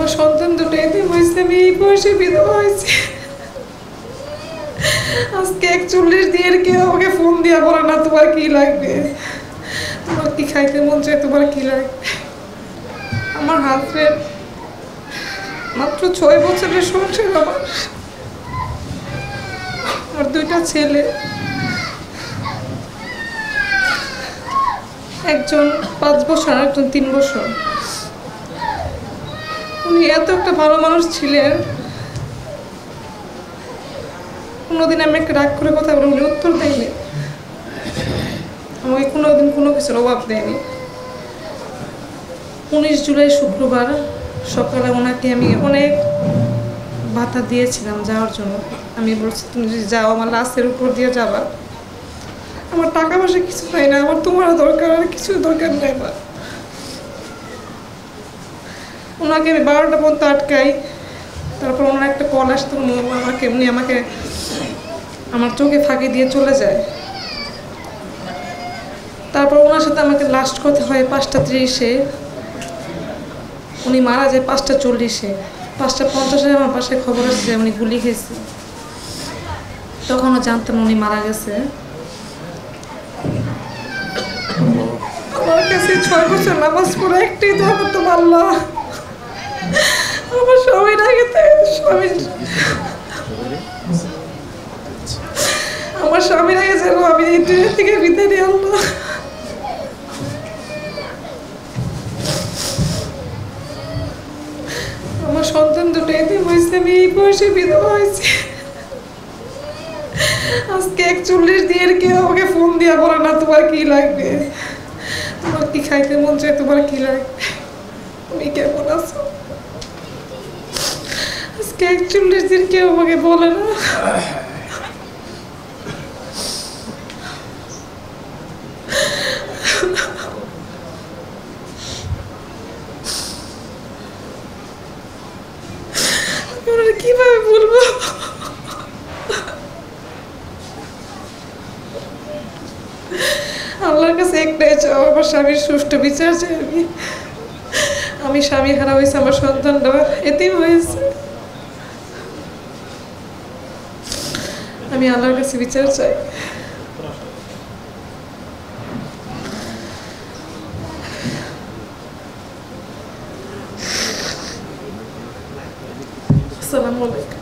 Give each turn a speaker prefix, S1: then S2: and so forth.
S1: আমার সন্তান দুটো এতিম হয়েছে, আমি এই বয়সে বিধবা হয়েছি। আজকে 41 দিয়ে কেউ আমাকে ফোন দিয়া বলে না তোমার কি লাগবে, তোমার কি খাইতে মন চায়, তোমার কি লাগবে। আমার হাজবেন্ড মাত্র 6 বছরের সংসার, আমার 2টা ছেলে, একজন 5 বছর আর একজন 3 বছর। উনি এত একটা ভালো মানুষ ছিলেন, কোনোদিন আমি একটা রাগ করে কথা বলে উনি উত্তর দেয়নি, আমাকে কোনোদিন কোনো কিছুর অভাব দেয়নি। 19 জুলাই শুক্রবার সকালে ওনাকে আমি অনেক ভাতা দিয়েছিলাম যাওয়ার জন্য। আমি বলছি তুমি যদি যাও আমার লাশের উপর দিয়ে যাবা, আমার টাকা পয়সা কিছু পাই না, আমার তোমার দরকার, আর কিছু দরকার নেই। ওনাকে আমি 12টা পর্যন্ত আটকাই, তারপর ওনার একটা কল আসতো, উনি আমাকে আমার চোখে ফাঁকি দিয়ে চলে যায়। তারপর ওনার সাথে আমাকে লাস্ট কথা হয় 5টা 30-এ, উনি মারা যায় 5টা 40-এ। 5টা 50-এ আমার বাসায় খবর আসছে যে উনি গুলি খেয়েছে, তখনও জানতাম উনি মারা গেছে। আমার কাছে 6 বছর নামাজ পড়ে একটাই দোয়া করতে পারলো, আমার স্বামীর আগে আমার স্বামীর আগে যেন আমি এই দুনিয়া থেকে বিদায় নিয়ে আনলো। আমার সন্তান দুটো এতিম হয়েছে, আমি এই বয়সে বিধবা হয়েছি। আজকে 41 দিয়ে কেউ আমাকে ফোন দিয়া বলে না তোমার কি লাগবে, তোমার কি খাইতে মন চায়, তোমার কি লাগবে, তুমি কেমন আছো। আজকে 41 দিন কেউ আমাকে বলে না। কিভাবে বলবো, আল্লাহর কাছে একটাই চাও, আমার স্বামীর সুষ্ঠু বিচার চাই। আমি স্বামী হারা হয়েছে, আমার সন্তানটা এতিম হয়েছে, আমি আল্লাহর কাছে বিচার চাই। আসসালামু আলাইকুম।